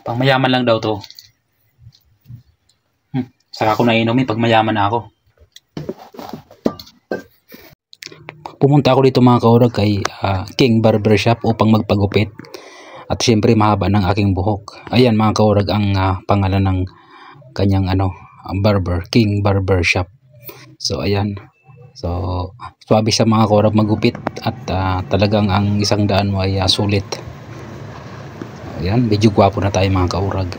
Pang mayaman lang daw to. Saka ko nainom pag mayaman na ako. Pumunta ako dito mga kaurag kay King Barbershop upang magpagupit. At syempre mahaba ng aking buhok. Ayan mga kaurag ang pangalan ng kanyang barber, King Barbershop. So ayan. So swabe siya mga kaurag magupit at talagang ang 100 mo ay sulit. Ayan, medyo gwapo na tayo mga kaurag.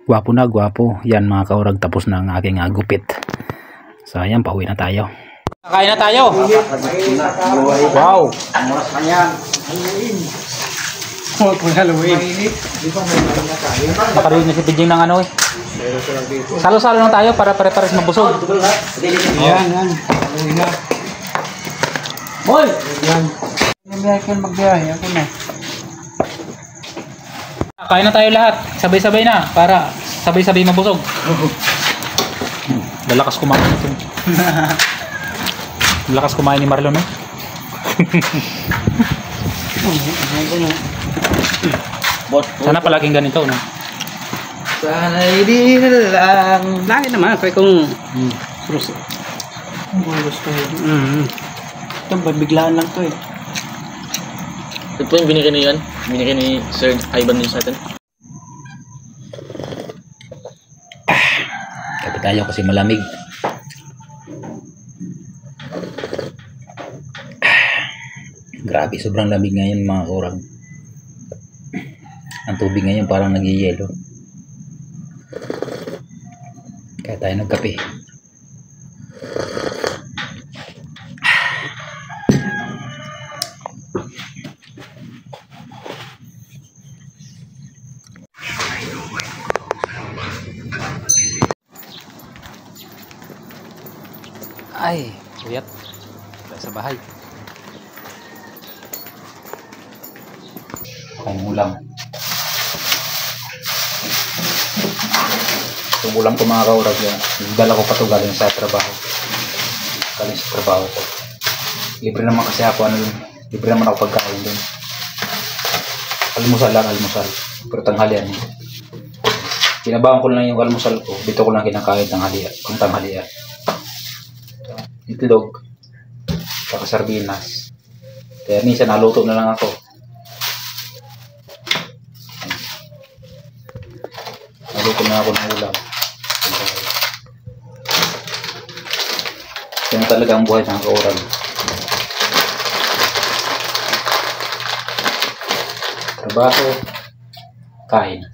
Gwapo na gwapo. Yan mga kaurag, tapos na ang aking gupit. So ayan, pauwi na tayo. Kakain na tayo. Wow. Halloween. Nakarinig na si Pidging ng Salo-salo lang tayo para pare-pares mabusog. Yan. Halloween na. Boy! Yan. Magbiyahe ako na. Kain na tayo lahat. Sabay-sabay na para sabay-sabay mabusog. Lalakas kumain ito. Lakas kumain ni Marlon, no? Sana palaging ganito, no? Sana hindi na lang. Lagi naman, kaya kung gusto. Ito, biglaan lang to eh. Ito yung binigyan ni yan. Binigyan ni Sir Ivan din sa atin. Kape tayo kasi malamig. Grabe, sobrang lamig ngayon mga kaurag. Ang tubig ngayon parang nag-yelo. Kaya tayo nagkape. Ay, kuyat. Tayo sa bahay. Ang ulam. Itong ulam ko mga kaurag yan. Dala ko pa ito galing sa trabaho. Galing sa trabaho ko. Libre naman kasi ako. Libre naman ako pagkain din. Almusal lang, almusal. Pero tanghalian. Kinabahan ko lang yung almusal ko. Dito ko lang kinakain tanghalian. Kung tanghalian. Itlog. Saka sardinas. Kaya minsan naluto na lang ako. Naluto na ako ng ulam. Yan talaga ang buhay ng kaurag. Trabaho, kain.